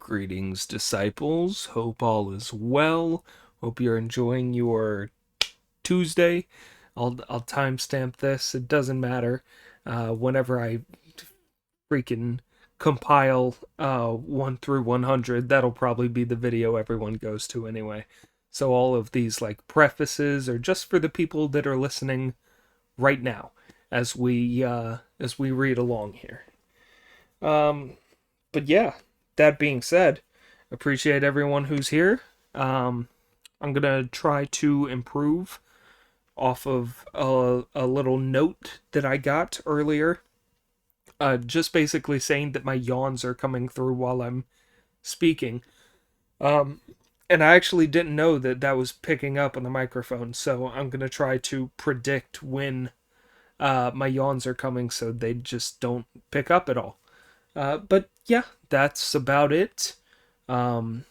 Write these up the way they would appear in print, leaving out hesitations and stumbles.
Greetings, disciples. Hope all is well. Hope you're enjoying your Tuesday. I'll timestamp this. It doesn't matter. Whenever I freaking compile 1 through 100, that'll probably be the video everyone goes to anyway. So all of these like prefaces are just for the people that are listening right now as we read along here. But yeah, that being said, appreciate everyone who's here. I'm gonna try to improve off of a little note that I got earlier. Just basically saying that my yawns are coming through while I'm speaking. Um, and I actually didn't know that that was picking up on the microphone, so I'm gonna try to predict when my yawns are coming so they just don't pick up at all. But yeah, that's about it. Um,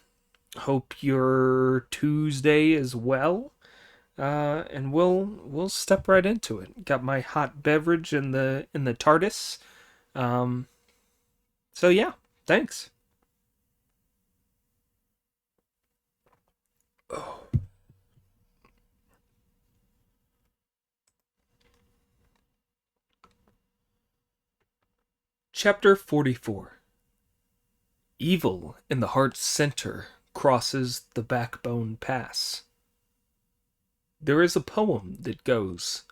Hope your Tuesday is well. And we'll step right into it. Got my hot beverage in the TARDIS. Um, so yeah, thanks. Oh. Chapter 44. Evil in the heart's center crosses the backbone pass. There is a poem that goes,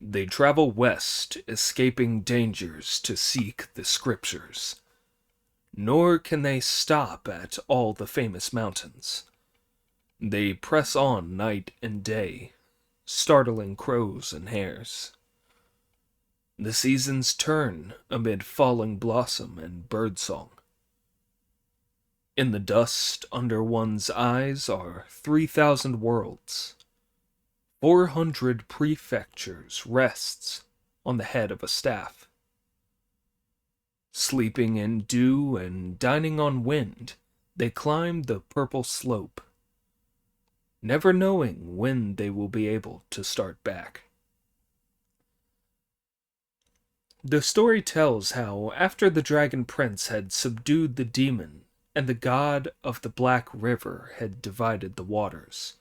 "They travel west, escaping dangers to seek the scriptures. Nor can they stop at all the famous mountains. They press on night and day, startling crows and hares. The seasons turn amid falling blossom and birdsong. In the dust under one's eyes are 3,000 worlds. 400 prefectures rests on the head of a staff. Sleeping in dew and dining on wind, they climb the purple slope, never knowing when they will be able to start back." The story tells how, after the Dragon Prince had subdued the demon and the god of the Black River had divided the waters,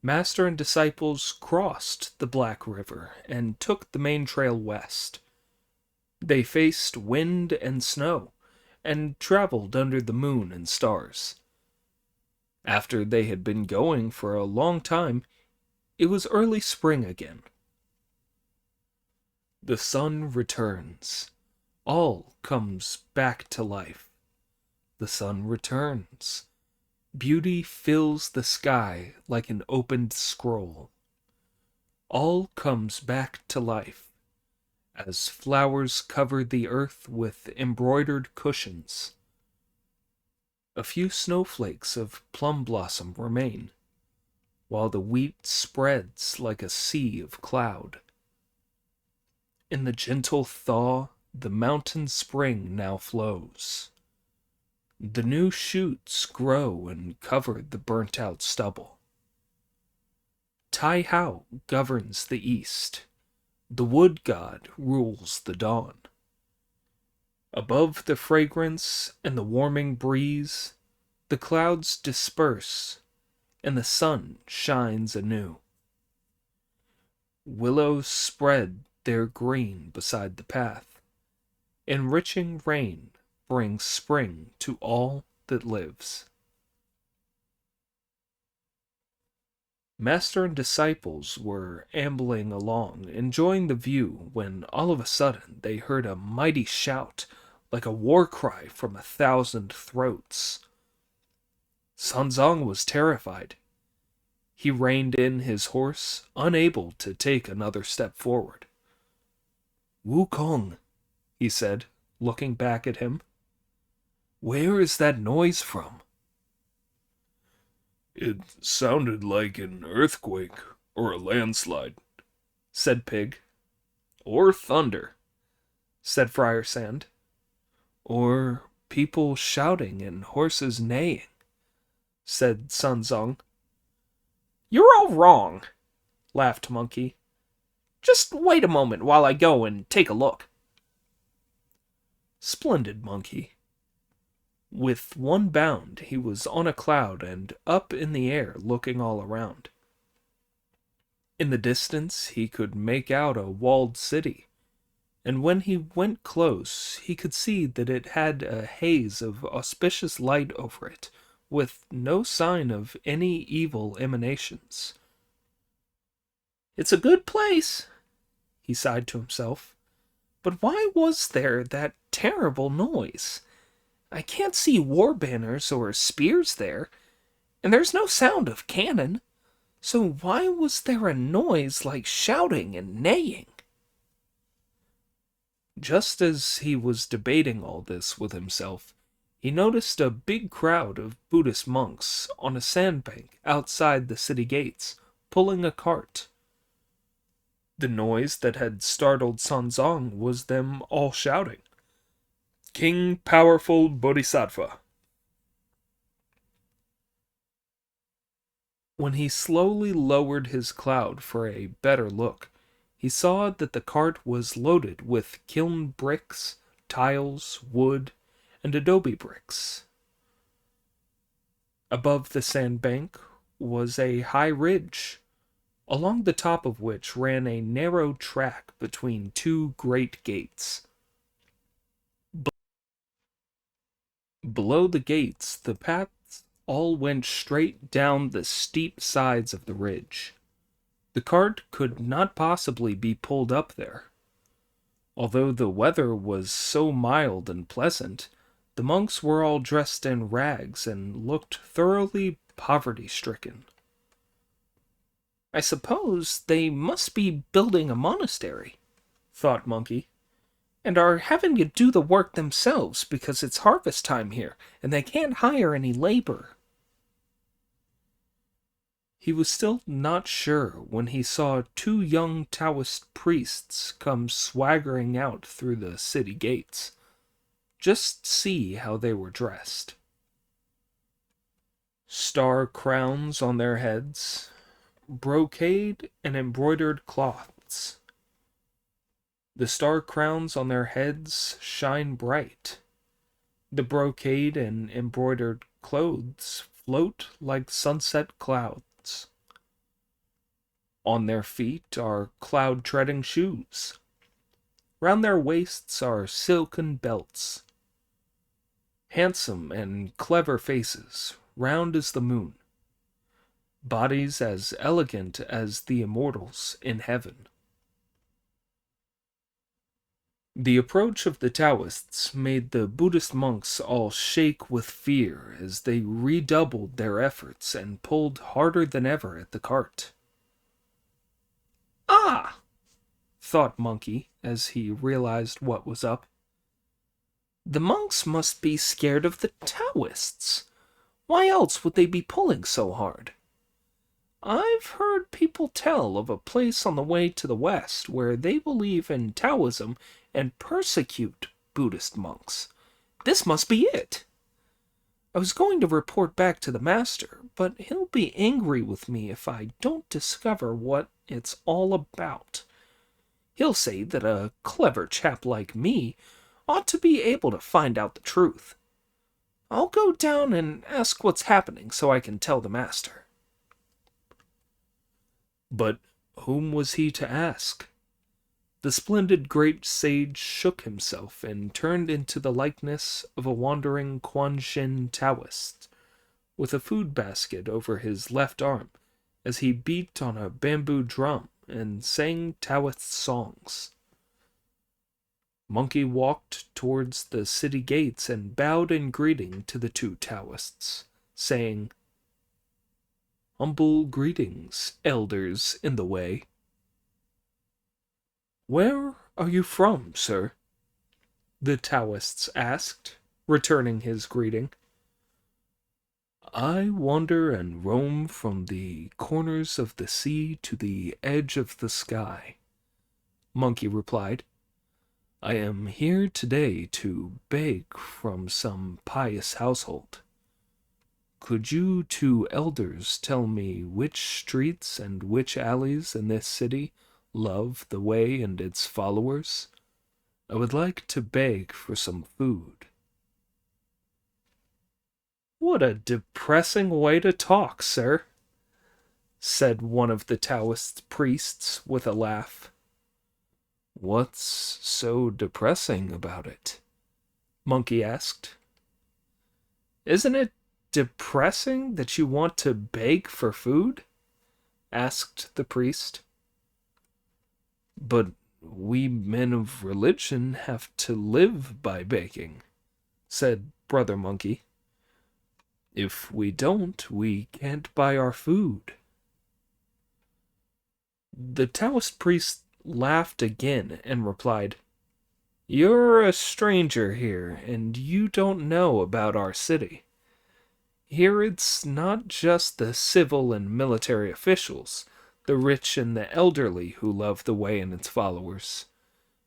Master and disciples crossed the Black River and took the main trail west. They faced wind and snow and traveled under the moon and stars. After they had been going for a long time, it was early spring again. The sun returns. All comes back to life. The sun returns. Beauty fills the sky like an opened scroll. All comes back to life, as flowers cover the earth with embroidered cushions. A few snowflakes of plum blossom remain, while the wheat spreads like a sea of cloud. In the gentle thaw, the mountain spring now flows. The new shoots grow and cover the burnt-out stubble. Tai Hao governs the east. The wood god rules the dawn. Above the fragrance and the warming breeze, the clouds disperse, and the sun shines anew. Willows spread their green beside the path. Enriching rain brings spring to all that lives. Master and disciples were ambling along, enjoying the view, when all of a sudden they heard a mighty shout, like a war cry from 1,000 throats. Sanzang was terrified. He reined in his horse, unable to take another step forward. "Wukong," he said, looking back at him. "Where is that noise from?" "It sounded like an earthquake or a landslide," said Pig. "Or thunder," said Friar Sand. "Or people shouting and horses neighing," said Sanzong. "You're all wrong," laughed Monkey. "Just wait a moment while I go and take a look." "Splendid, Monkey." With one bound, he was on a cloud and up in the air, looking all around. In the distance, he could make out a walled city, and when he went close, he could see that it had a haze of auspicious light over it, with no sign of any evil emanations. "It's a good place," he sighed to himself. "But why was there that terrible noise? I can't see war banners or spears there, and there's no sound of cannon. So why was there a noise like shouting and neighing?" Just as he was debating all this with himself, he noticed a big crowd of Buddhist monks on a sandbank outside the city gates, pulling a cart. The noise that had startled Sanzong was them all shouting, "King Powerful Bodhisattva." When he slowly lowered his cloud for a better look, he saw that the cart was loaded with kiln bricks, tiles, wood, and adobe bricks. Above the sandbank was a high ridge, along the top of which ran a narrow track between two great gates. Below the gates, the paths all went straight down the steep sides of the ridge. The cart could not possibly be pulled up there. Although the weather was so mild and pleasant, the monks were all dressed in rags and looked thoroughly poverty-stricken. "I suppose they must be building a monastery," thought Monkey, "and are having to do the work themselves because it's harvest time here and they can't hire any labor." He was still not sure when he saw two young Taoist priests come swaggering out through the city gates. Just see how they were dressed. Star crowns on their heads, brocade and embroidered cloths. The star crowns on their heads shine bright. The brocade and embroidered clothes float like sunset clouds. On their feet are cloud-treading shoes. Round their waists are silken belts. Handsome and clever faces, round as the moon. Bodies as elegant as the immortals in heaven. The approach of the Taoists made the Buddhist monks all shake with fear as they redoubled their efforts and pulled harder than ever at the cart. "Ah!" thought Monkey as he realized what was up. "The monks must be scared of the Taoists. Why else would they be pulling so hard? I've heard people tell of a place on the way to the west where they believe in Taoism and persecute Buddhist monks. This must be it. I was going to report back to the master, but he'll be angry with me if I don't discover what it's all about. He'll say that a clever chap like me ought to be able to find out the truth. I'll go down and ask what's happening so I can tell the master." But whom was he to ask? The splendid great sage shook himself and turned into the likeness of a wandering Quan Shin Taoist, with a food basket over his left arm, as he beat on a bamboo drum and sang Taoist songs. Monkey walked towards the city gates and bowed in greeting to the two Taoists, saying, "Humble greetings, elders in the way." "Where are you from, sir?" the Taoists asked, returning his greeting. "I wander and roam from the corners of the sea to the edge of the sky," Monkey replied. "I am here today to beg from some pious household. Could you two elders tell me which streets and which alleys in this city love the way and its followers? I would like to beg for some food." What a depressing way to talk, sir, said one of the Taoist priests with a laugh. What's so depressing about it? Monkey asked. Isn't it depressing that you want to beg for food? Asked the priest. But we men of religion have to live by begging, said Brother Monkey. If we don't, we can't buy our food. The Taoist priest laughed again and replied, You're a stranger here, and you don't know about our city. Here it's not just the civil and military officials, the rich and the elderly who love the way and its followers.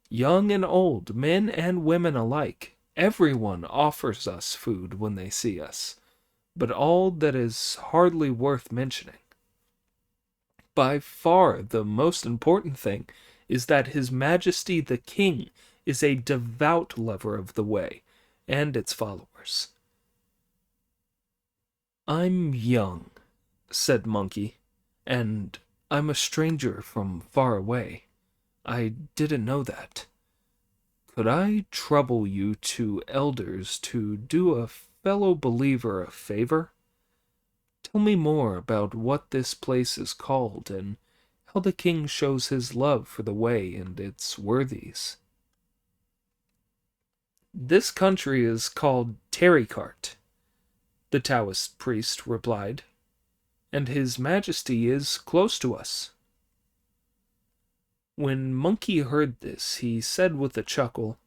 Young and old, men and women alike, everyone offers us food when they see us, but all that is hardly worth mentioning. By far the most important thing is that His Majesty the King is a devout lover of the way and its followers. I'm young, said Monkey, and I'm a stranger from far away. I didn't know that. Could I trouble you two elders to do a fellow believer a favor? Tell me more about what this place is called and how the king shows his love for the way and its worthies. This country is called Terrycart, the Taoist priest replied, and His Majesty is close to us. When Monkey heard this, he said with a chuckle,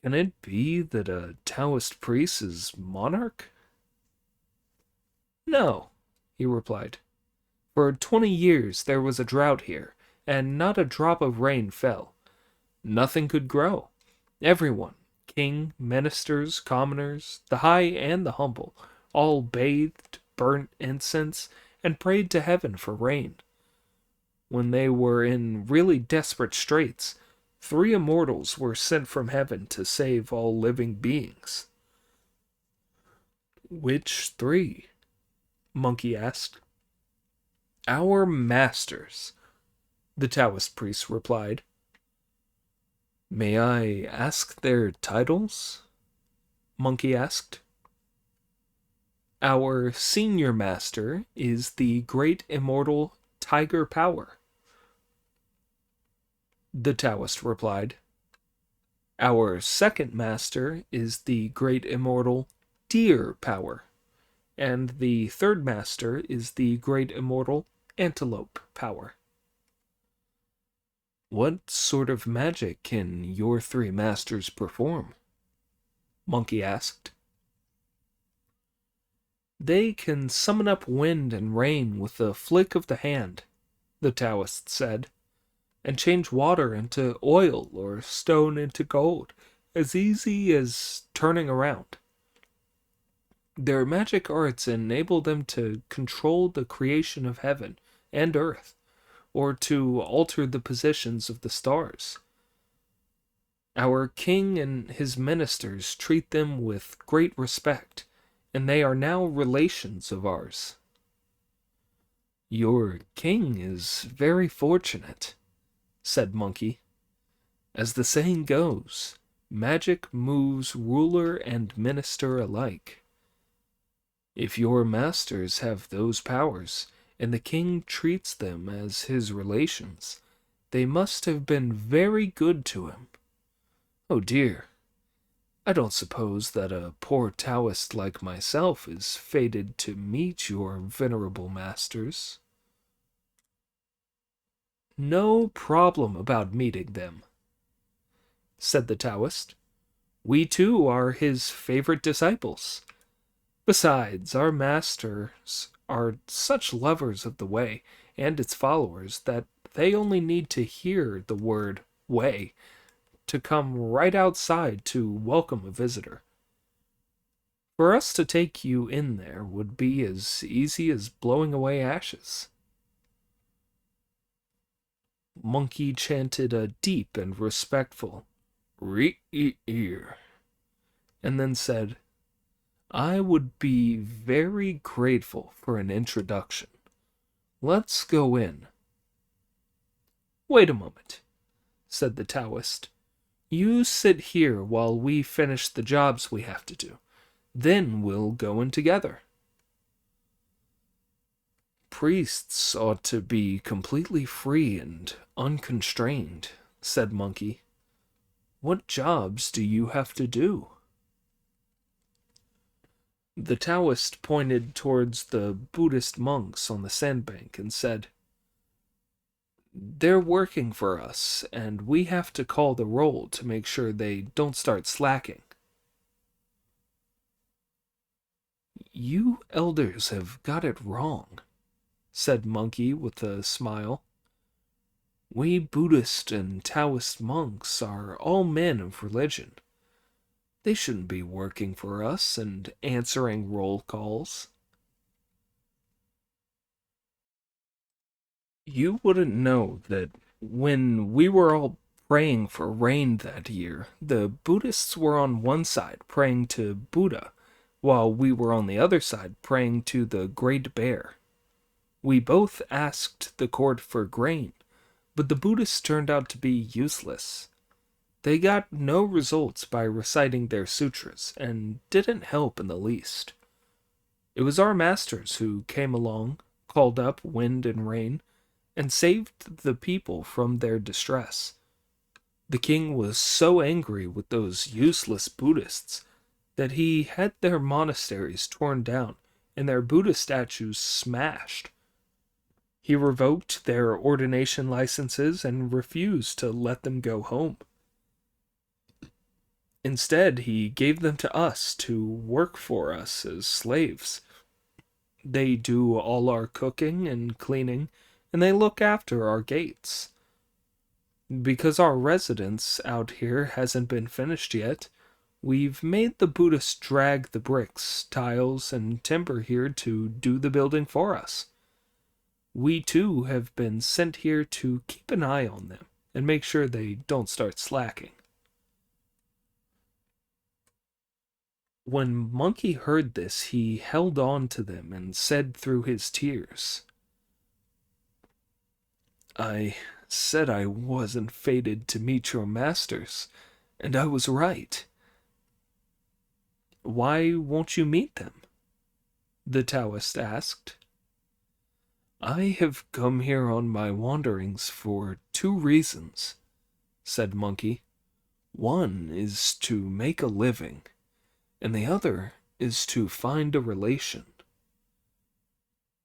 Can it be that a Taoist priest is monarch? No, he replied. For 20 years there was a drought here, and not a drop of rain fell. Nothing could grow. Everyone, king, ministers, commoners, the high and the humble, all bathed, burnt incense, and prayed to heaven for rain. When they were in really desperate straits, 3 immortals were sent from heaven to save all living beings. Which 3? Monkey asked. Our masters, the Taoist priest replied. May I ask their titles? Monkey asked. Our senior master is the great immortal Tiger Power, the Taoist replied. Our second master is the great immortal Deer Power, and the third master is the great immortal Antelope Power. What sort of magic can your 3 masters perform? Monkey asked. They can summon up wind and rain with a flick of the hand, the Taoist said, and change water into oil or stone into gold, as easy as turning around. Their magic arts enable them to control the creation of heaven and earth, or to alter the positions of the stars. Our king and his ministers treat them with great respect, and they are now relations of ours. Your king is very fortunate, said Monkey. As the saying goes, magic moves ruler and minister alike. If your masters have those powers, and the king treats them as his relations, they must have been very good to him. Oh dear, I don't suppose that a poor Taoist like myself is fated to meet your venerable masters. No problem about meeting them, said the Taoist. We too are his favorite disciples. Besides, our masters are such lovers of the way and its followers that they only need to hear the word way to come right outside to welcome a visitor. For us to take you in there would be as easy as blowing away ashes. Monkey chanted a deep and respectful re-ear, and then said, I would be very grateful for an introduction. Let's go in. Wait a moment, said the Taoist. You sit here while we finish the jobs we have to do. Then we'll go in together. Priests ought to be completely free and unconstrained, said Monkey. What jobs do you have to do? The Taoist pointed towards the Buddhist monks on the sandbank and said, They're working for us, and we have to call the roll to make sure they don't start slacking. You elders have got it wrong, said Monkey with a smile. We Buddhist and Taoist monks are all men of religion. They shouldn't be working for us and answering roll calls. You wouldn't know that when we were all praying for rain that year, the Buddhists were on one side praying to Buddha, while we were on the other side praying to the Great Bear. We both asked the court for grain, but the Buddhists turned out to be useless. They got no results by reciting their sutras, and didn't help in the least. It was our masters who came along, called up wind and rain, and saved the people from their distress. The king was so angry with those useless Buddhists that he had their monasteries torn down and their Buddha statues smashed. He revoked their ordination licenses and refused to let them go home. Instead, he gave them to us to work for us as slaves. They do all our cooking and cleaning, and they look after our gates. Because our residence out here hasn't been finished yet, we've made the Buddhists drag the bricks, tiles, and timber here to do the building for us. We too have been sent here to keep an eye on them and make sure they don't start slacking. When Monkey heard this, he held on to them and said through his tears, I said I wasn't fated to meet your masters, and I was right. Why won't you meet them? The Taoist asked. I have come here on my wanderings for 2 reasons, said Monkey. One is to make a living, and the other is to find a relation.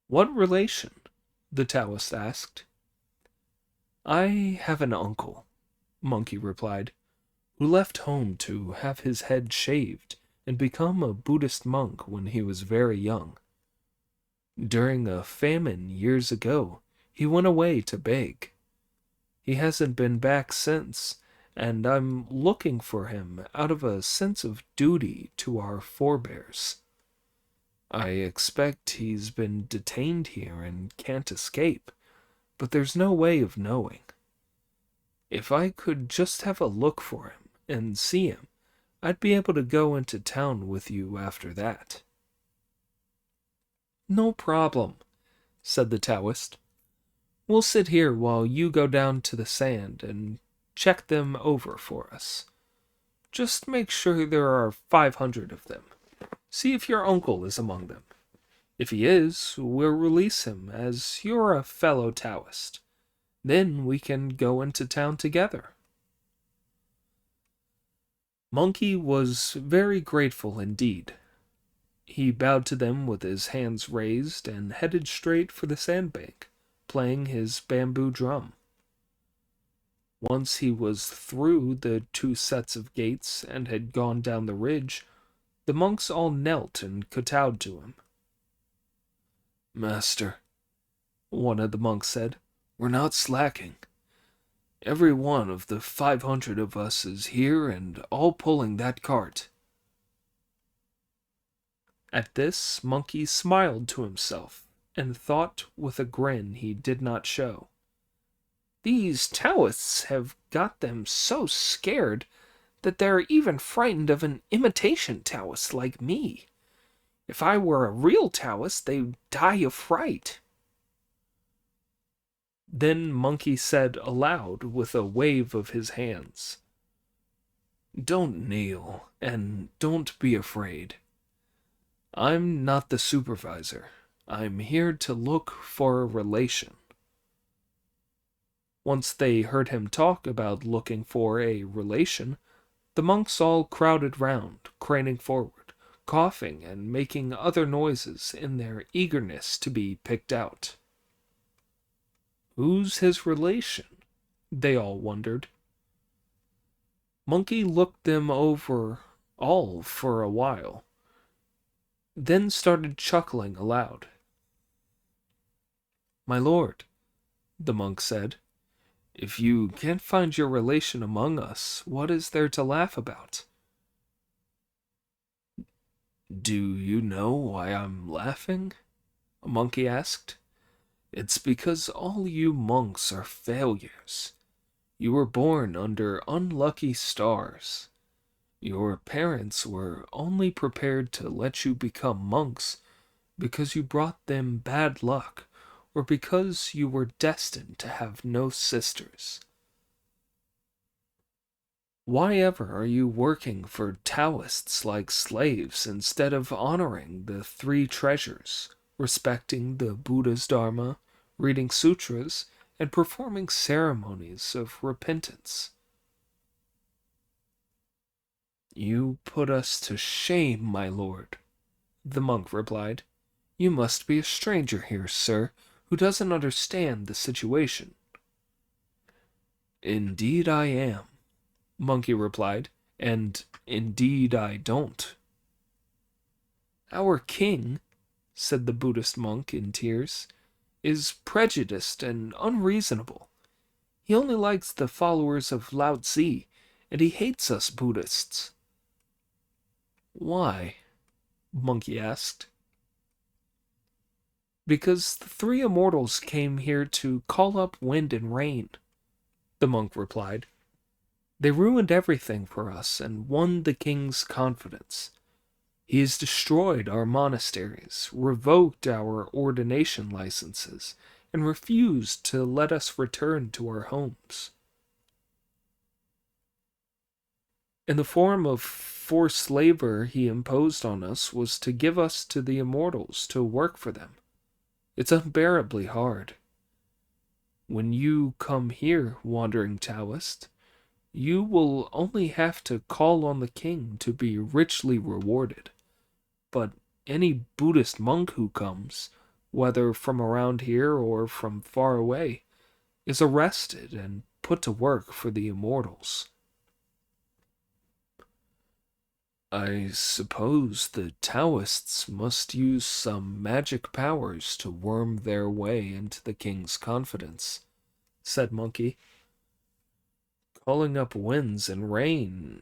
What relation? The Taoist asked. I have an uncle, Monkey replied, who left home to have his head shaved and become a Buddhist monk when he was very young. During a famine years ago, he went away to beg. He hasn't been back since, and I'm looking for him out of a sense of duty to our forebears. I expect he's been detained here and can't escape, but there's no way of knowing. If I could just have a look for him and see him, I'd be able to go into town with you after that. No problem, said the Taoist. We'll sit here while you go down to the sand and check them over for us. Just make sure there are 500 of them. See if your uncle is among them. If he is, we'll release him, as you're a fellow Taoist. Then we can go into town together. Monkey was very grateful indeed. He bowed to them with his hands raised and headed straight for the sandbank, playing his bamboo drum. Once he was through the 2 sets of gates and had gone down the ridge, the monks all knelt and kowtowed to him. Master, one of the monks said, we're not slacking. Every one of the 500 of us is here and all pulling that cart. At this, Monkey smiled to himself and thought with a grin he did not show. These Taoists have got them so scared that they're even frightened of an imitation Taoist like me. If I were a real Taoist, they'd die of fright." Then Monkey said aloud with a wave of his hands, "Don't kneel, and don't be afraid. I'm not the supervisor. I'm here to look for a relation." Once they heard him talk about looking for a relation, the monks all crowded round, craning forward, coughing and making other noises in their eagerness to be picked out. Who's his relation? They all wondered. Monkey looked them over all for a while, then started chuckling aloud. "My lord," the monk said, "if you can't find your relation among us, what is there to laugh about?" "Do you know why I'm laughing?" a monkey asked. "It's because all you monks are failures. You were born under unlucky stars. Your parents were only prepared to let you become monks because you brought them bad luck, or because you were destined to have no sisters. Why ever are you working for Taoists like slaves instead of honoring the three treasures, respecting the Buddha's Dharma, reading sutras, and performing ceremonies of repentance?" "You put us to shame, my lord," the monk replied. "You must be a stranger here, sir, who doesn't understand the situation." "Indeed I am," Monkey replied, "and indeed I don't." "Our king," said the Buddhist monk in tears, "is prejudiced and unreasonable. He only likes the followers of Lao Tzu, and he hates us Buddhists." "Why?" Monkey asked. "Because the three immortals came here to call up wind and rain," the monk replied. "They ruined everything for us and won the king's confidence. He has destroyed our monasteries, revoked our ordination licenses, and refused to let us return to our homes. And the form of forced labor he imposed on us was to give us to the immortals to work for them. It's unbearably hard. When you come here, wandering Taoist, you will only have to call on the king to be richly rewarded. But any Buddhist monk who comes, whether from around here or from far away, is arrested and put to work for the immortals." "I suppose the Taoists must use some magic powers to worm their way into the king's confidence," said Monkey. "Calling up winds and rain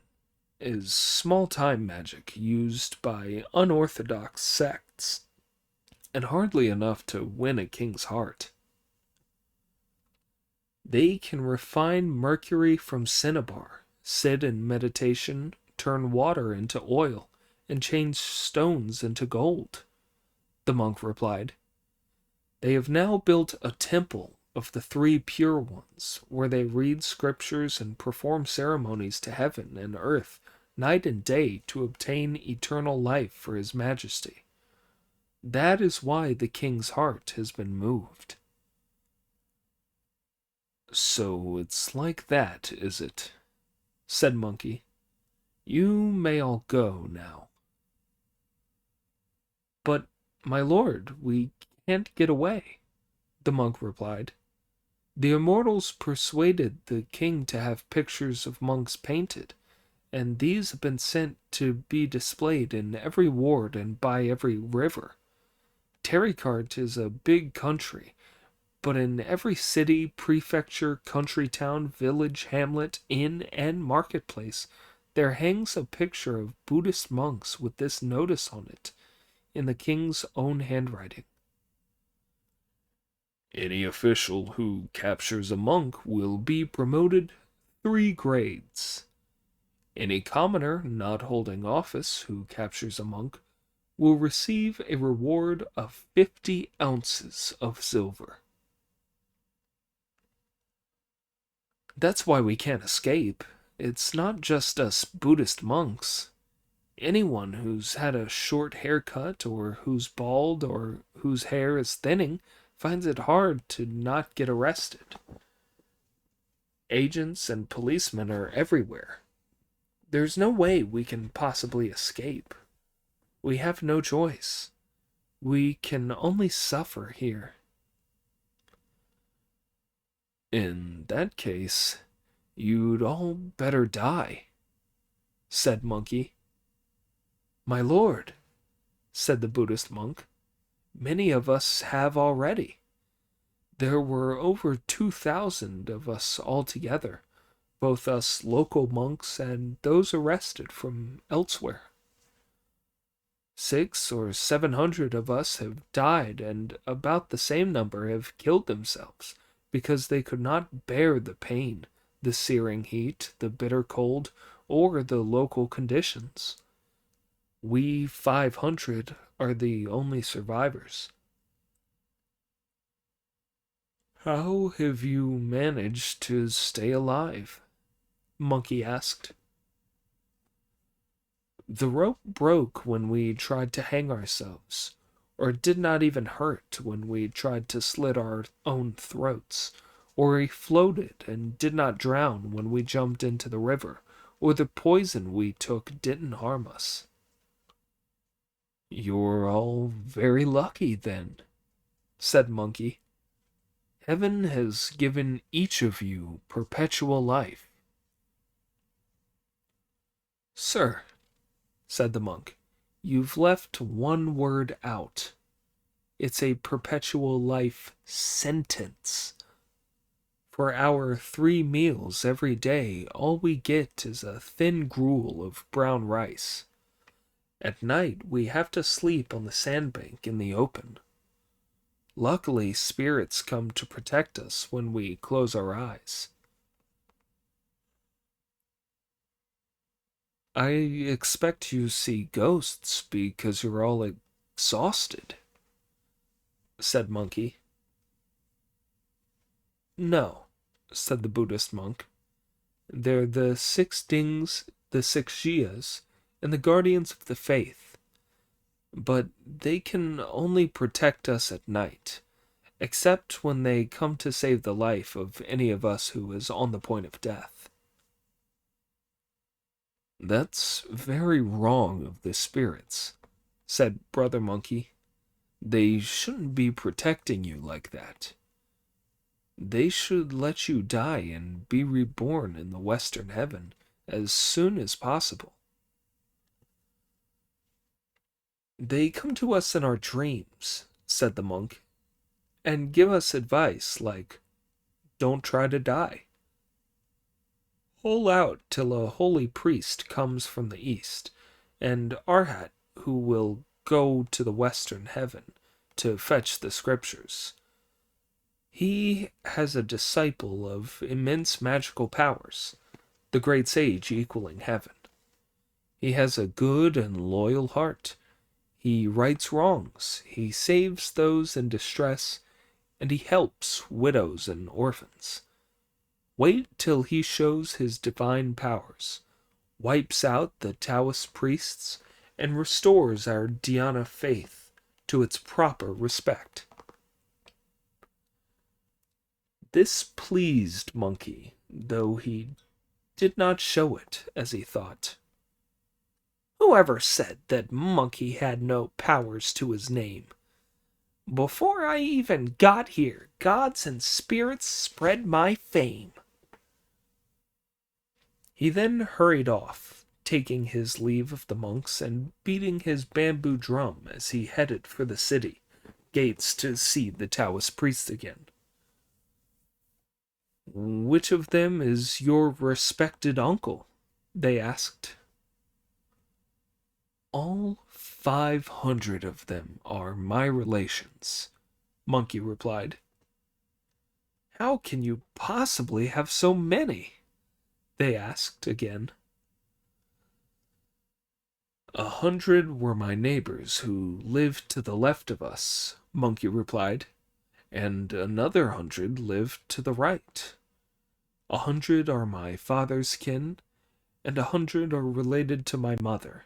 is small-time magic used by unorthodox sects, and hardly enough to win a king's heart. They can refine mercury from cinnabar, sit in meditation, turn water into oil, and change stones into gold," the monk replied. "They have now built a temple of the three pure ones, where they read scriptures and perform ceremonies to heaven and earth night and day to obtain eternal life for His Majesty. That is why the king's heart has been moved." "So it's like that, is it?" said Monkey. "You may all go now." "But, my lord, we can't get away," the monk replied. "The immortals persuaded the king to have pictures of monks painted, and these have been sent to be displayed in every ward and by every river. Terrycart is a big country, but in every city, prefecture, country town, village, hamlet, inn, and marketplace, there hangs a picture of Buddhist monks with this notice on it, in the king's own handwriting: Any official who captures a monk will be promoted 3 grades. Any commoner not holding office who captures a monk will receive a reward of 50 ounces of silver. That's why we can't escape. It's not just us Buddhist monks. Anyone who's had a short haircut, or who's bald, or whose hair is thinning, finds it hard to not get arrested. Agents and policemen are everywhere. There's no way we can possibly escape. We have no choice. We can only suffer here. In that case, you'd all better die, said Monkey. My lord, said the Buddhist monk, many of us have already. There were over 2,000 of us altogether, both us local monks and those arrested from elsewhere. 600 or 700 of us have died, and about the same number have killed themselves, because they could not bear the pain, the searing heat, the bitter cold, or the local conditions. We 500 are the only survivors. How have you managed to stay alive? Monkey asked. The rope broke when we tried to hang ourselves, or it did not even hurt when we tried to slit our own throats, or we floated and did not drown when we jumped into the river, or the poison we took didn't harm us. You're all very lucky, then, said Monkey. Heaven has given each of you perpetual life. Sir, said the monk, you've left one word out. It's a perpetual life sentence. For our 3 meals every day, all we get is a thin gruel of brown rice. At night, we have to sleep on the sandbank in the open. Luckily, spirits come to protect us when we close our eyes. I expect you see ghosts because you're all exhausted, said Monkey. No, said the Buddhist monk. They're the 6 dings, the 6 Jias, and the guardians of the faith. But they can only protect us at night, except when they come to save the life of any of us who is on the point of death. That's very wrong of the spirits, said Brother Monkey. They shouldn't be protecting you like that. They should let you die and be reborn in the Western Heaven as soon as possible. They come to us in our dreams, said the monk, and give us advice like, don't try to die. Hold out till a holy priest comes from the east, and Arhat, who will go to the Western Heaven to fetch the scriptures. He has a disciple of immense magical powers, the great sage equaling heaven. He has a good and loyal heart. He rights wrongs, he saves those in distress, and he helps widows and orphans. Wait till he shows his divine powers, wipes out the Taoist priests, and restores our Dhyana faith to its proper respect. This pleased Monkey, though he did not show it as he thought. Whoever said that Monkey had no powers to his name? Before I even got here, gods and spirits spread my fame. He then hurried off, taking his leave of the monks and beating his bamboo drum as he headed for the city gates to see the Taoist priests again. Which of them is your respected uncle? They asked. All 500 of them are my relations, Monkey replied. How can you possibly have so many? They asked again. 100 were my neighbors who lived to the left of us, Monkey replied, and another 100 lived to the right. 100 are my father's kin, and 100 are related to my mother.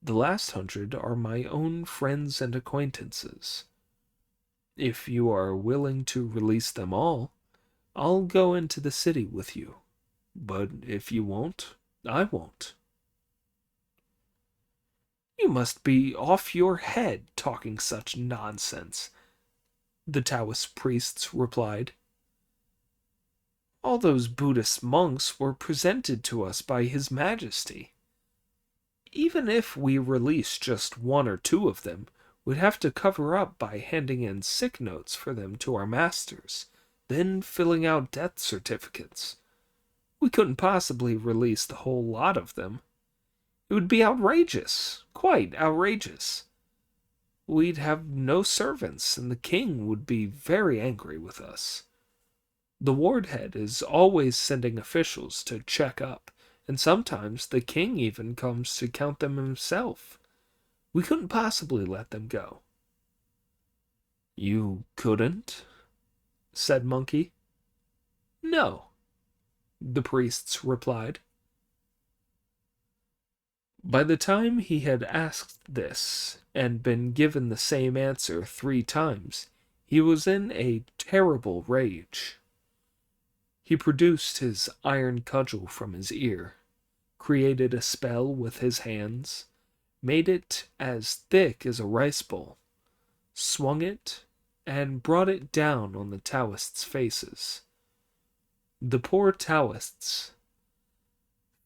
The last 100 are my own friends and acquaintances. If you are willing to release them all, I'll go into the city with you. But if you won't, I won't. You must be off your head talking such nonsense, the Taoist priests replied. All those Buddhist monks were presented to us by His Majesty. Even if we release just 1 or 2 of them, we'd have to cover up by handing in sick notes for them to our masters, then filling out death certificates. We couldn't possibly release the whole lot of them. It would be outrageous, quite outrageous. We'd have no servants, and the king would be very angry with us. The ward head is always sending officials to check up, and sometimes the king even comes to count them himself. We couldn't possibly let them go. You couldn't? Said Monkey. No, the priests replied. By the time he had asked this, and been given the same answer 3 times, he was in a terrible rage. He produced his iron cudgel from his ear, created a spell with his hands, made it as thick as a rice bowl, swung it, and brought it down on the Taoists' faces. The poor Taoists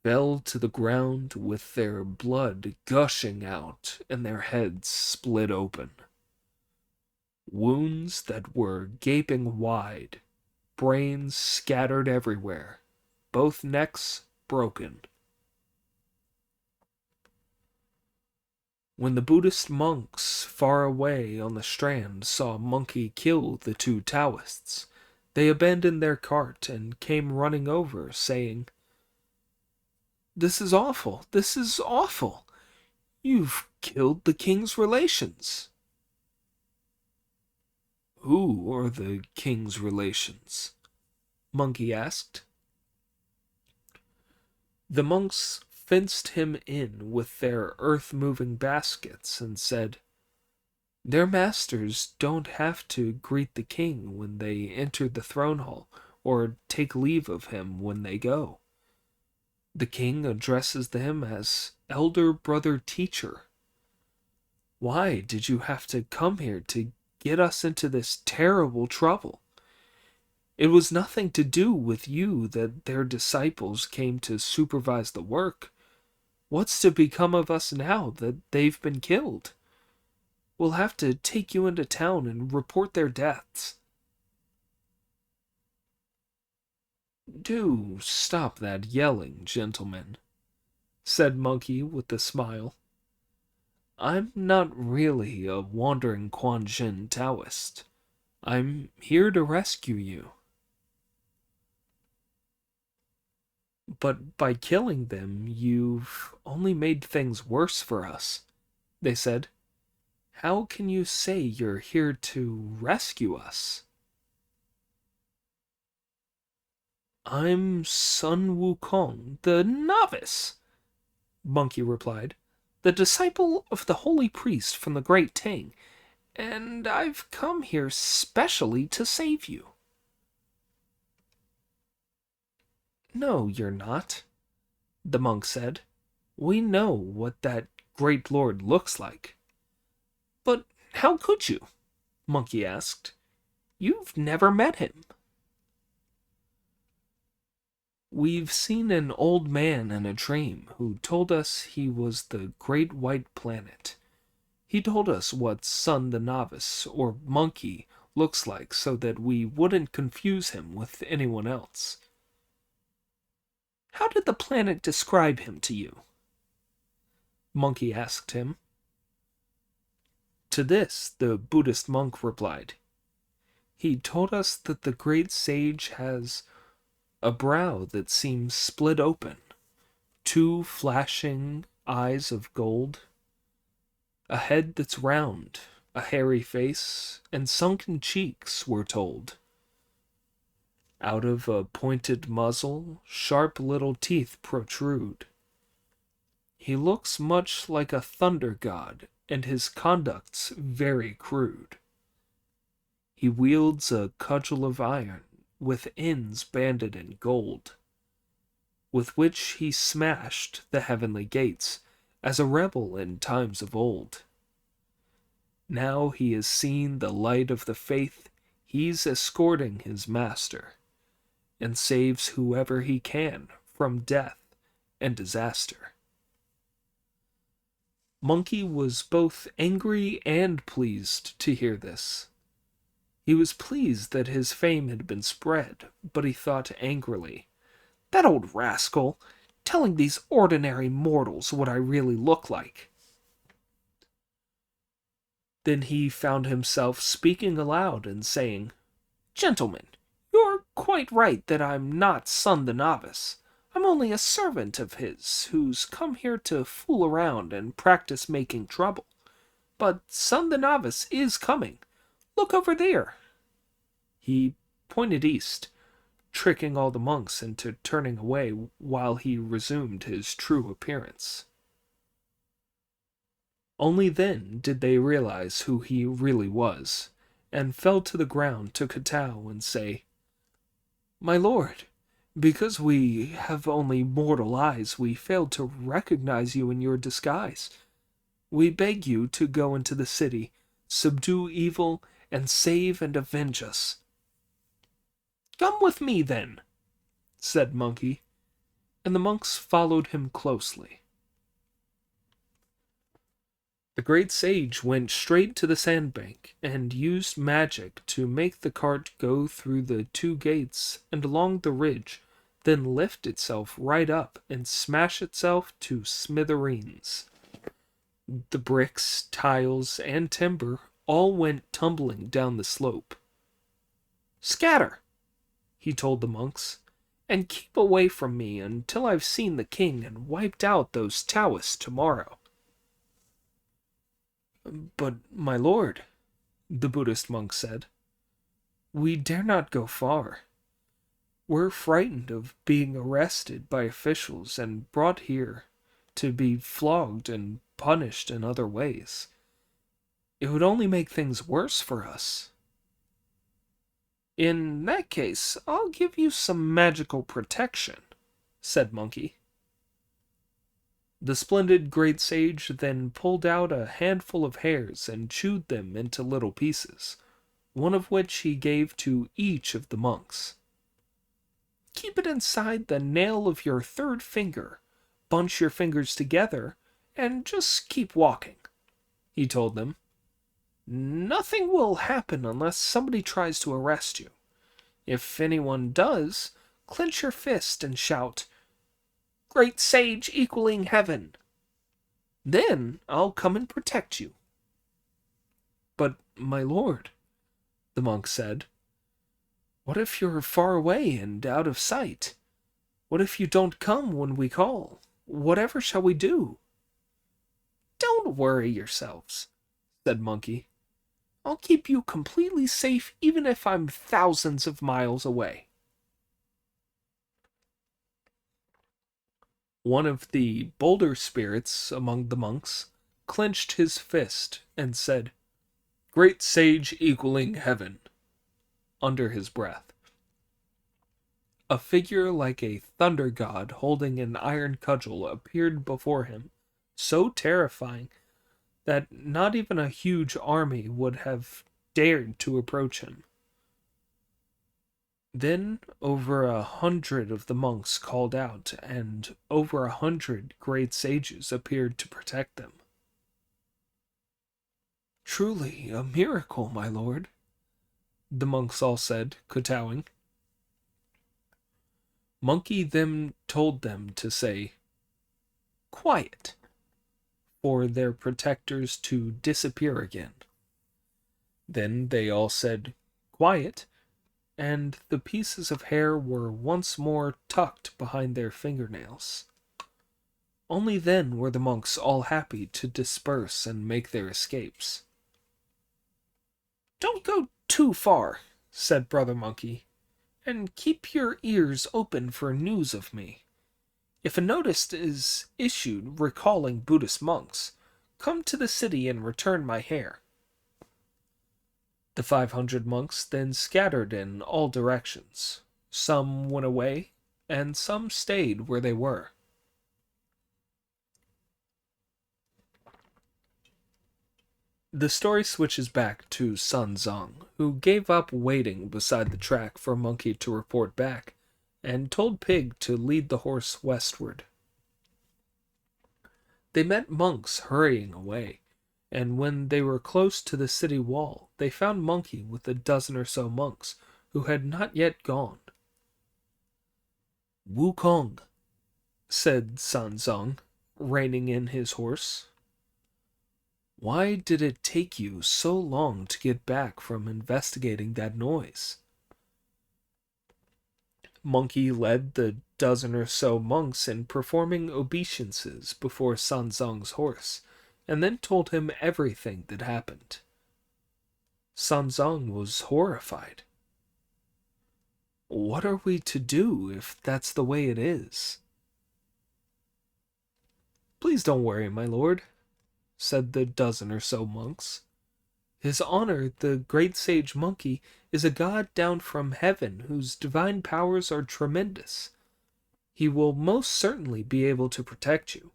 fell to the ground with their blood gushing out and their heads split open. Wounds that were gaping wide, brains scattered everywhere, both necks broken. When the Buddhist monks far away on the strand saw Monkey kill the 2 Taoists, they abandoned their cart and came running over, saying, "This is awful! This is awful! You've killed the king's relations." Who are the king's relations? Monkey asked. The monks fenced him in with their earth-moving baskets and said, "Their masters don't have to greet the king when they enter the throne hall or take leave of him when they go. The king addresses them as elder brother teacher. Why did you have to come here to get us into this terrible trouble? It was nothing to do with you that their disciples came to supervise the work. What's to become of us now that they've been killed? We'll have to take you into town and report their deaths." "Do stop that yelling, gentlemen," said Monkey with a smile. "I'm not really a wandering Quan Yin Taoist. I'm here to rescue you." "But by killing them, you've only made things worse for us," they said. "How can you say you're here to rescue us?" "I'm Sun Wukong, the novice," Monkey replied, "the disciple of the holy priest from the Great Tang, and I've come here specially to save you." "No, you're not," the monk said. "We know what that great lord looks like." "But how could you?" Monkey asked. "You've never met him." "We've seen an old man in a dream who told us he was the great white planet. He told us what Sun the novice, or Monkey, looks like so that we wouldn't confuse him with anyone else." "How did the planet describe him to you?" Monkey asked him. To this the Buddhist monk replied, "He told us that the great sage has a brow that seems split open, 2 flashing eyes of gold, a head that's round, a hairy face, and sunken cheeks, we're told. Out of a pointed muzzle, sharp little teeth protrude. He looks much like a thunder god, and his conduct's very crude. He wields a cudgel of iron, with ends banded in gold, with which he smashed the heavenly gates, as a rebel in times of old. Now he has seen the light of the faith, he's escorting his master, and saves whoever he can from death and disaster. Monkey was both angry and pleased to hear this. He was pleased that his fame had been spread, but he thought angrily, "That old rascal, telling these ordinary mortals what I really look like." Then he found himself speaking aloud and saying, "Gentlemen, you're quite right that I'm not Son the Novice. I'm only a servant of his who's come here to fool around and practice making trouble. But Son the Novice is coming. Look over there." He pointed east, tricking all the monks into turning away while he resumed his true appearance. Only then did they realize who he really was, and fell to the ground to kowtow and say, "My lord, because we have only mortal eyes, we failed to recognize you in your disguise. We beg you to go into the city, subdue evil, and save and avenge us." "Come with me, then," said Monkey, and the monks followed him closely. The great sage went straight to the sandbank and used magic to make the cart go through the two gates and along the ridge, then lift itself right up and smash itself to smithereens. The bricks, tiles, and timber all went tumbling down the slope. "Scatter," he told the monks, "and keep away from me until I've seen the king and wiped out those Taoists tomorrow." "But, my lord," the Buddhist monk said, "we dare not go far. We're frightened of being arrested by officials and brought here to be flogged and punished in other ways. It would only make things worse for us." "In that case, I'll give you some magical protection," said Monkey. The splendid great sage then pulled out a handful of hairs and chewed them into little pieces, one of which he gave to each of the monks. "Keep it inside the nail of your third finger, bunch your fingers together, and just keep walking," he told them. "Nothing will happen unless somebody tries to arrest you. If anyone does, clench your fist and shout, 'Great Sage equaling heaven!' Then I'll come and protect you." "But, my lord," the monk said, "what if you're far away and out of sight? What if you don't come when we call? Whatever shall we do?" "Don't worry yourselves," said Monkey. "I'll keep you completely safe even if I'm thousands of miles away." One of the bolder spirits among the monks clenched his fist and said, "Great Sage equaling heaven," under his breath. A figure like a thunder god holding an iron cudgel appeared before him, so terrifying that not even a huge army would have dared to approach him. Then over 100 of the monks called out, and over 100 great sages appeared to protect them. "Truly a miracle, my lord," the monks all said, kowtowing. Monkey then told them to say, "Quiet," for their protectors to disappear again. Then they all said, "Quiet," and the pieces of hair were once more tucked behind their fingernails. Only then were the monks all happy to disperse and make their escapes. "Don't go too far," said Brother Monkey, "and keep your ears open for news of me. If a notice is issued recalling Buddhist monks, come to the city and return my hair." The 500 monks then scattered in all directions. Some went away, and some stayed where they were. The story switches back to Sun Zong, who gave up waiting beside the track for Monkey to report back, and told Pig to lead the horse westward. They met monks hurrying away, and when they were close to the city wall, they found Monkey with a dozen or so monks who had not yet gone. "Wukong," said San Zong, reining in his horse. "Why did it take you so long to get back from investigating that noise?" Monkey led the dozen or so monks in performing obeisances before San Zong's horse, and then told him everything that happened. San Zong was horrified. "What are we to do if that's the way it is?" "Please don't worry, my lord," said the dozen or so monks. "His Honor, the great sage Monkey, is a god down from heaven whose divine powers are tremendous. He will most certainly be able to protect you.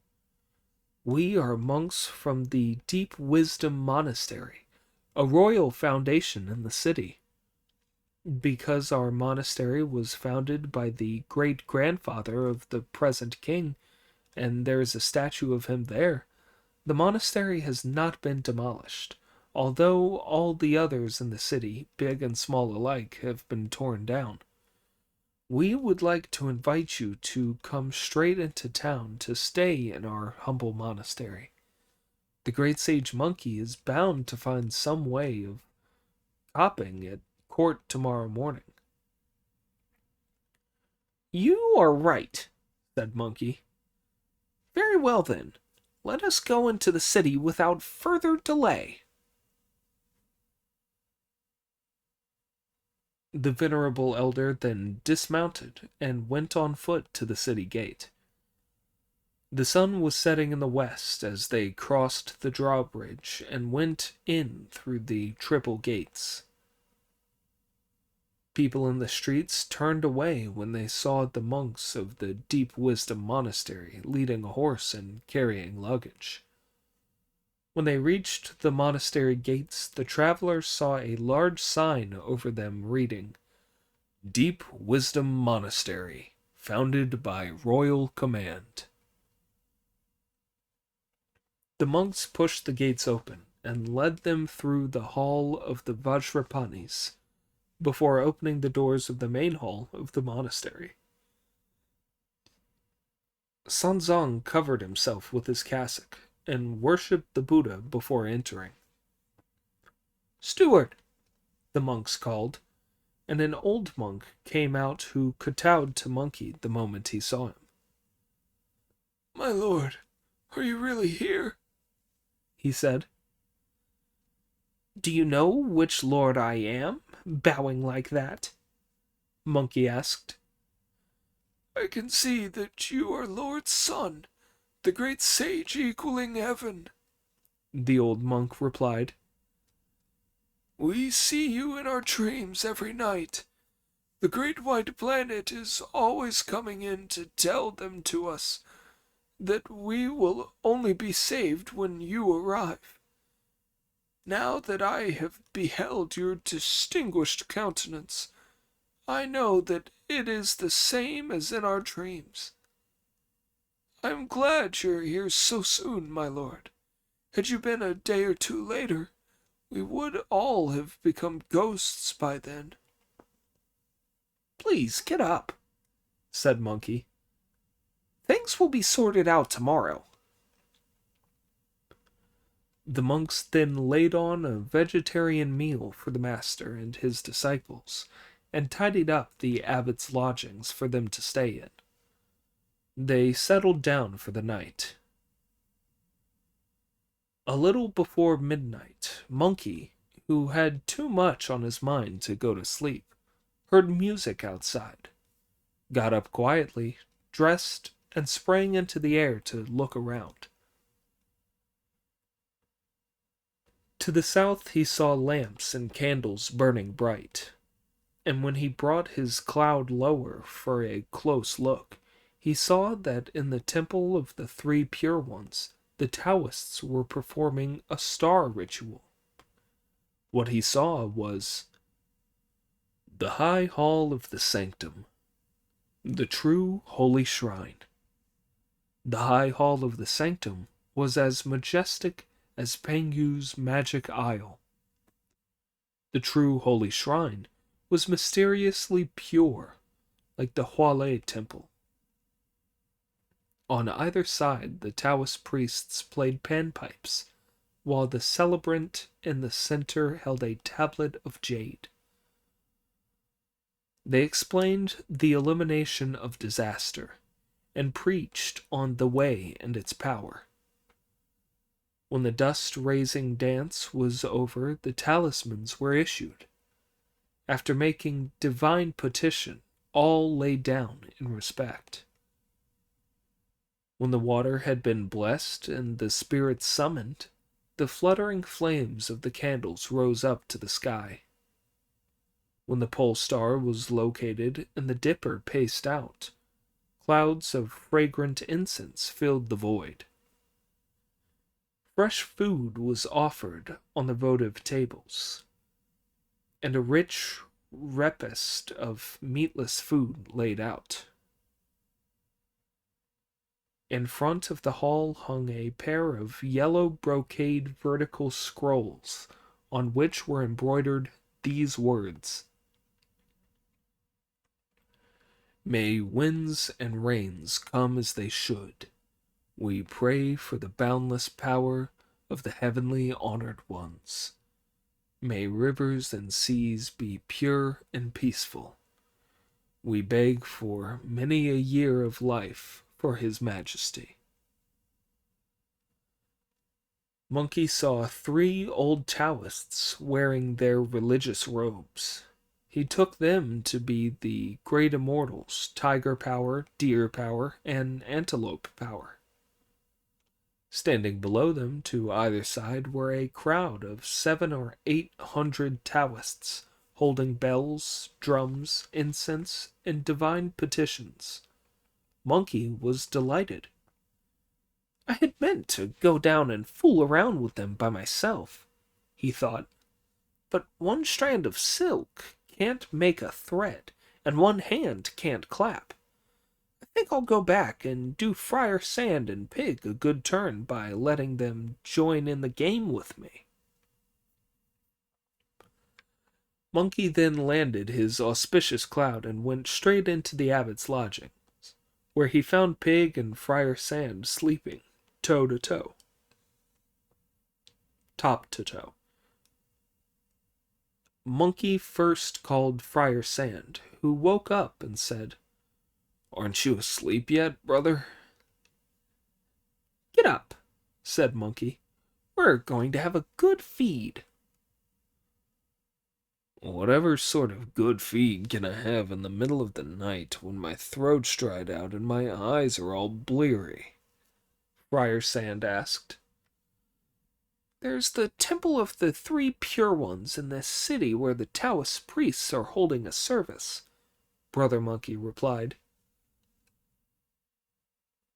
We are monks from the Deep Wisdom Monastery, a royal foundation in the city. Because our monastery was founded by the great-grandfather of the present king, and there is a statue of him there, the monastery has not been demolished, although all the others in the city, big and small alike, have been torn down. We would like to invite you to come straight into town to stay in our humble monastery. The great sage Monkey is bound to find some way of copying at court tomorrow morning." "You are right," said Monkey. "Very well then, let us go into the city without further delay." The venerable elder then dismounted and went on foot to the city gate. The sun was setting in the west as they crossed the drawbridge and went in through the triple gates. People in the streets turned away when they saw the monks of the Deep Wisdom Monastery leading a horse and carrying luggage. When they reached the monastery gates, the travelers saw a large sign over them reading, "Deep Wisdom Monastery, founded by royal command." The monks pushed the gates open and led them through the hall of the Vajrapanis, before opening the doors of the main hall of the monastery. Sanzang covered himself with his cassock and worshipped the Buddha before entering. "Steward," the monks called, and an old monk came out who kowtowed to Monkey the moment he saw him. "My lord, are you really here?" he said. "Do you know which lord I am, bowing like that?" Monkey asked. "I can see that you are Lord's son, the great sage equaling heaven," the old monk replied. "We see you in our dreams every night. The great white planet is always coming in to tell them to us that we will only be saved when you arrive. Now that I have beheld your distinguished countenance, I know that it is the same as in our dreams. I am glad you're here so soon, my lord. Had you been a day or two later, we would all have become ghosts by then." "Please get up," said Monkey. "Things will be sorted out tomorrow." The monks then laid on a vegetarian meal for the master and his disciples, and tidied up the abbot's lodgings for them to stay in. They settled down for the night. A little before midnight, Monkey, who had too much on his mind to go to sleep, heard music outside, got up quietly, dressed, and sprang into the air to look around. To the south he saw lamps and candles burning bright, and when he brought his cloud lower for a close look, he saw that in the temple of the three pure ones the Taoists were performing a star ritual. What he saw was the high hall of the sanctum, the true holy shrine. The high hall of the sanctum was as majestic as Pengu's magic isle. The true holy shrine was mysteriously pure, like the Hualei temple. On either side, the Taoist priests played panpipes, while the celebrant in the center held a tablet of jade. They explained the elimination of disaster and preached on the way and its power. When the dust-raising dance was over, the talismans were issued. After making divine petition, all lay down in respect. When the water had been blessed and the spirits summoned, the fluttering flames of the candles rose up to the sky. When the pole star was located and the dipper paced out, clouds of fragrant incense filled the void. Fresh food was offered on the votive tables, and a rich repast of meatless food laid out. In front of the hall hung a pair of yellow brocade vertical scrolls on which were embroidered these words: May winds and rains come as they should. We pray for the boundless power of the heavenly honored ones. May rivers and seas be pure and peaceful. We beg for many a year of life for His Majesty. Monkey saw 3 old Taoists wearing their religious robes. He took them to be the great immortals, Tiger Power, Deer Power, and Antelope Power. Standing below them to either side were a crowd of 700 or 800 Taoists, holding bells, drums, incense, and divine petitions. Monkey was delighted. I had meant to go down and fool around with them by myself, he thought. But one strand of silk can't make a thread, and one hand can't clap. I think I'll go back and do Friar Sand and Pig a good turn by letting them join in the game with me. Monkey then landed his auspicious cloud and went straight into the abbot's lodgings, where he found Pig and Friar Sand sleeping, toe to toe. Top to toe. Monkey first called Friar Sand, who woke up and said, Aren't you asleep yet, brother? Get up, said Monkey. We're going to have a good feed. Whatever sort of good feed can I have in the middle of the night when my throat's dried out and my eyes are all bleary? Friar Sand asked. There's the temple of the 3 pure ones in this city where the Taoist priests are holding a service, Brother Monkey replied.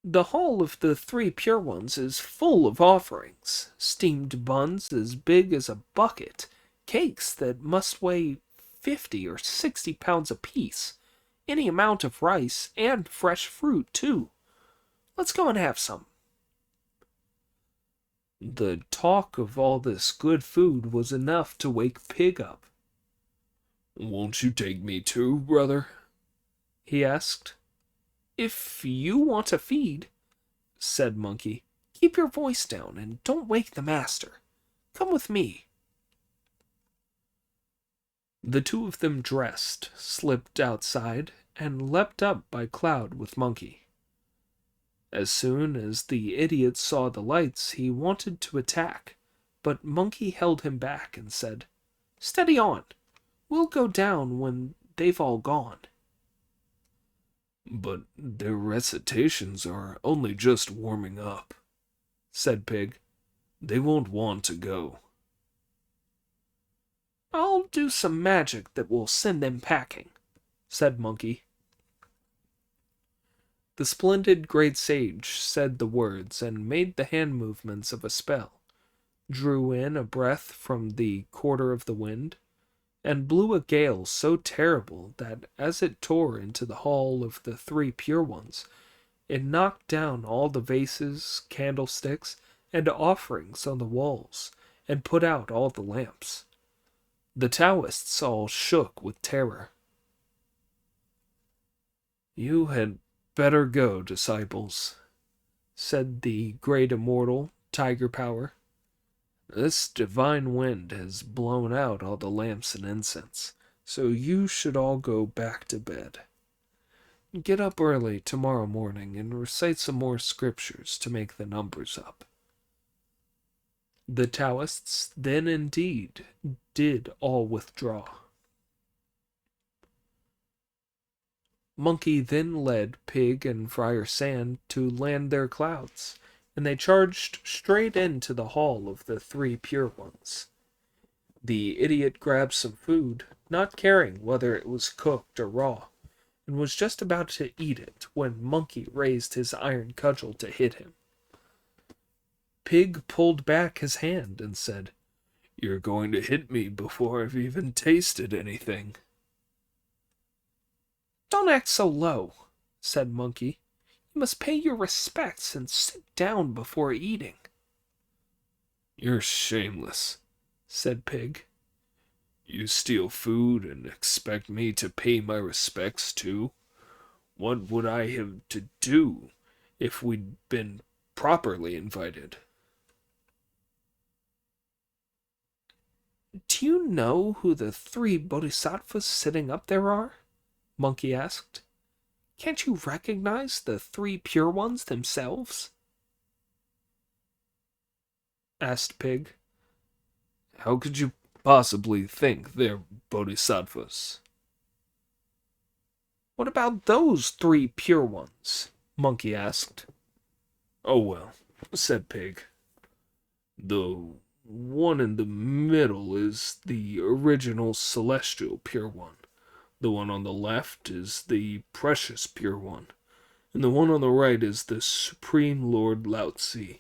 The hall of the 3 pure ones is full of offerings, steamed buns as big as a bucket, cakes that must weigh 50 or 60 pounds apiece, any amount of rice, and fresh fruit, too. Let's go and have some. The talk of all this good food was enough to wake Pig up. Won't you take me too, brother? He asked. If you want to feed, said Monkey, keep your voice down and don't wake the master. Come with me. The 2 of them dressed, slipped outside, and leapt up by Cloud with Monkey. As soon as the idiot saw the lights, he wanted to attack, but Monkey held him back and said, "Steady on. We'll go down when they've all gone." "But their recitations are only just warming up," said Pig. "They won't want to go." "I'll do some magic that will send them packing," said Monkey. The splendid great sage said the words and made the hand movements of a spell, drew in a breath from the quarter of the wind, and blew a gale so terrible that as it tore into the hall of the three pure ones, it knocked down all the vases, candlesticks, and offerings on the walls, and put out all the lamps. The Taoists all shook with terror. "You had better go, disciples," said the great immortal Tiger Power. "This divine wind has blown out all the lamps and incense, so you should all go back to bed. Get up early tomorrow morning and recite some more scriptures to make the numbers up." The Taoists then indeed did all withdraw. Monkey then led Pig and Friar Sand to land their clouds, and they charged straight into the hall of the three pure ones. The idiot grabbed some food, not caring whether it was cooked or raw, and was just about to eat it when Monkey raised his iron cudgel to hit him. Pig pulled back his hand and said, "You're going to hit me before I've even tasted anything." "Don't act so low," said Monkey. "You must pay your respects and sit down before eating." "You're shameless," said Pig. "You steal food and expect me to pay my respects too? What would I have to do if we'd been properly invited?" "Do you know who the three bodhisattvas sitting up there are?" Monkey asked. "Can't you recognize the three pure ones themselves?" asked Pig. "How could you possibly think they're bodhisattvas?" "What about those three pure ones?" Monkey asked. "Oh well," said Pig. "The one in the middle is the original celestial pure one. The one on the left is the precious pure one. And the one on the right is the Supreme Lord Lao Tzu."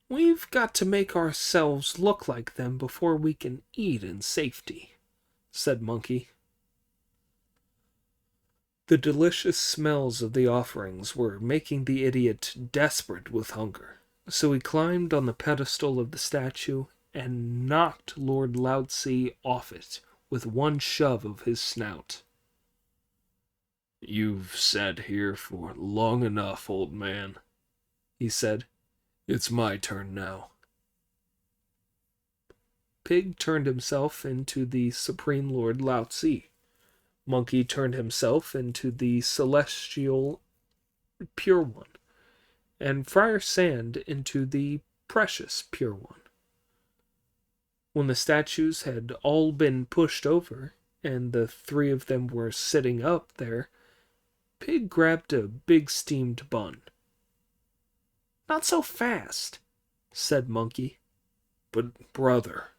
"We've got to make ourselves look like them before we can eat in safety," said Monkey. The delicious smells of the offerings were making the idiot desperate with hunger, so he climbed on the pedestal of the statue and knocked Lord Lao Tzu off it with one shove of his snout. "You've sat here for long enough, old man," he said. "It's my turn now." Pig turned himself into the Supreme Lord Lao Tzu. Monkey turned himself into the celestial pure one, and Friar Sand into the precious pure one. When the statues had all been pushed over, and the three of them were sitting up there, Pig grabbed a big steamed bun. "Not so fast," said Monkey. "But, brother,"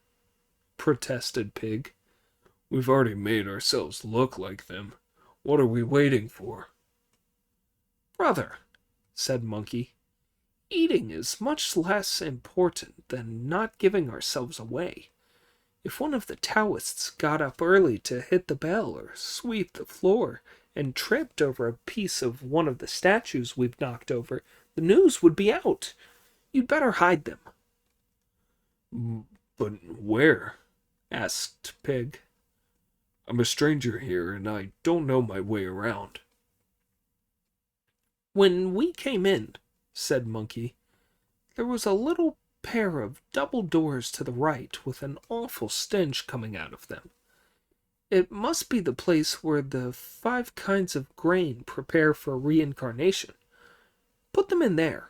protested Pig, "we've already made ourselves look like them. What are we waiting for?" "Brother," said Monkey, "eating is much less important than not giving ourselves away. If one of the Taoists got up early to hit the bell or sweep the floor and tripped over a piece of one of the statues we've knocked over, the news would be out. You'd better hide them." "But where?" asked Pig. "I'm a stranger here and I don't know my way around." "When we came in," said Monkey, "there was a little pair of double doors to the right with an awful stench coming out of them. It must be the place where the 5 kinds of grain prepare for reincarnation. Put them in there.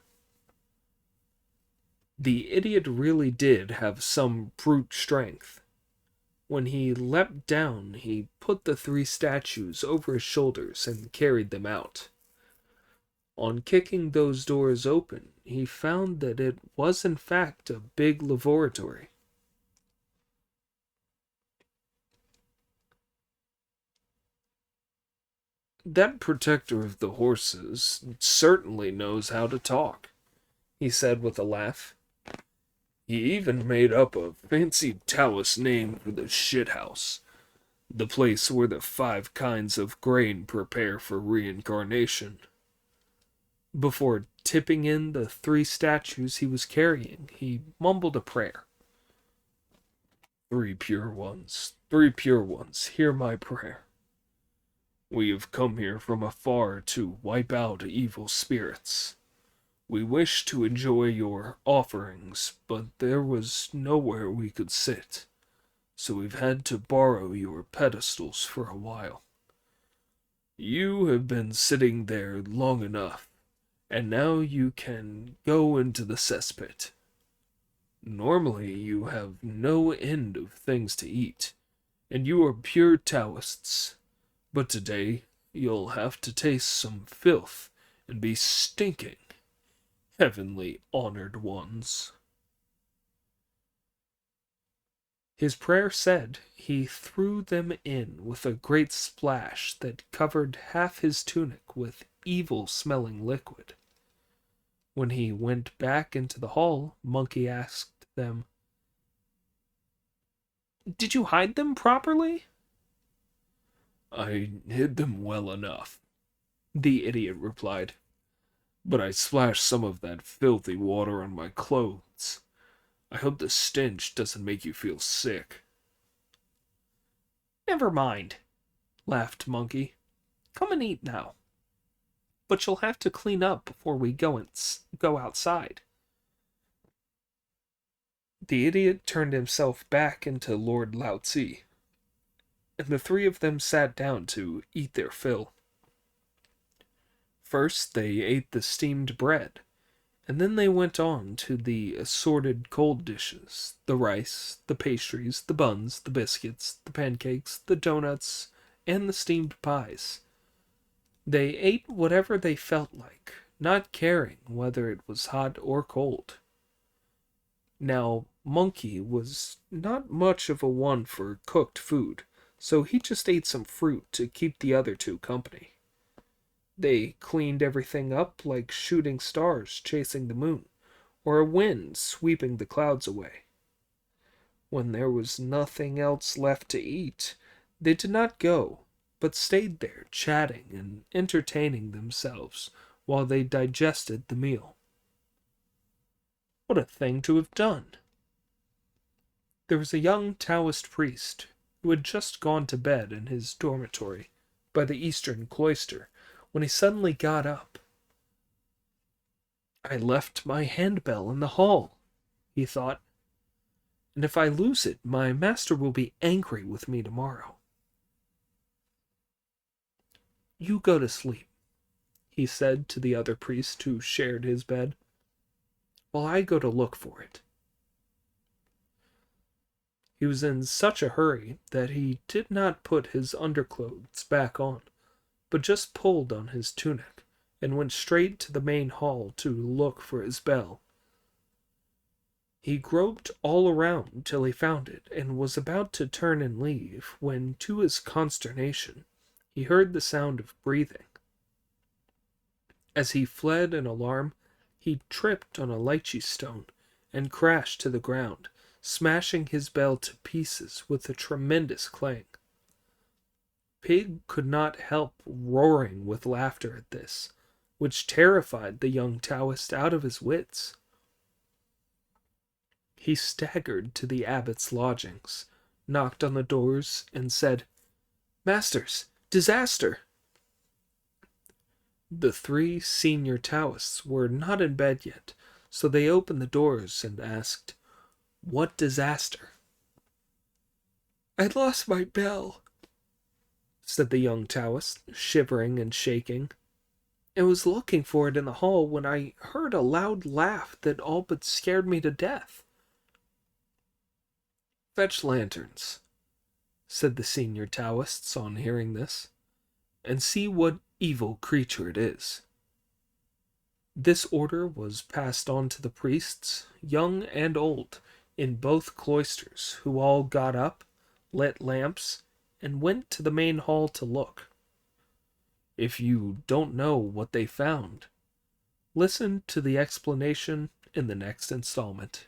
The idiot really did have some brute strength. When he leapt down, he put the 3 statues over his shoulders and carried them out. On kicking those doors open, he found that it was in fact a big laboratory. That protector of the horses certainly knows how to talk, he said with a laugh. He even made up a fancy Taoist name for the shithouse, the place where the 5 kinds of grain prepare for reincarnation. Before tipping in the 3 statues he was carrying, he mumbled a prayer. 3 pure ones, hear my prayer. We have come here from afar to wipe out evil spirits. We wish to enjoy your offerings, but there was nowhere we could sit, so we've had to borrow your pedestals for a while. You have been sitting there long enough, and now you can go into the cesspit. Normally you have no end of things to eat, and you are pure Taoists, but today you'll have to taste some filth and be stinking, heavenly honored ones. His prayer said, he threw them in with a great splash that covered half his tunic with evil-smelling liquid. When he went back into the hall, Monkey asked them, "Did you hide them properly?" "I hid them well enough," the idiot replied, "but I splashed some of that filthy water on my clothes. I hope the stench doesn't make you feel sick." "Never mind," laughed Monkey. "Come and eat now. But you'll have to clean up before we go outside." The idiot turned himself back into Lord Lao Tzu, and the 3 of them sat down to eat their fill. First they ate the steamed bread, and then they went on to the assorted cold dishes, the rice, the pastries, the buns, the biscuits, the pancakes, the donuts, and the steamed pies. They ate whatever they felt like, not caring whether it was hot or cold. Now, Monkey was not much of a one for cooked food, so he just ate some fruit to keep the other 2 company. They cleaned everything up like shooting stars chasing the moon, or a wind sweeping the clouds away. When there was nothing else left to eat, they did not go, but stayed there chatting and entertaining themselves while they digested the meal. What a thing to have done! There was a young Taoist priest who had just gone to bed in his dormitory by the eastern cloister when he suddenly got up. "I left my handbell in the hall," he thought, "and if I lose it, my master will be angry with me tomorrow." "You go to sleep," he said to the other priest who shared his bed, "while I go to look for it." He was in such a hurry that he did not put his underclothes back on, but just pulled on his tunic and went straight to the main hall to look for his bell. He groped all around till he found it and was about to turn and leave when, to his consternation, he heard the sound of breathing. As he fled in alarm, he tripped on a lychee stone and crashed to the ground, smashing his bell to pieces with a tremendous clang. Pig could not help roaring with laughter at this, which terrified the young Taoist out of his wits. He staggered to the abbot's lodgings, knocked on the doors, and said, "Masters, disaster!" The 3 senior Taoists were not in bed yet, so they opened the doors and asked, "What disaster?" "I lost my bell," said the young Taoist, shivering and shaking. "I was looking for it in the hall when I heard a loud laugh that all but scared me to death." "Fetch lanterns," said the senior Taoists on hearing this, "and see what evil creature it is." This order was passed on to the priests, young and old, in both cloisters, who all got up, lit lamps, and went to the main hall to look. If you don't know what they found, listen to the explanation in the next installment.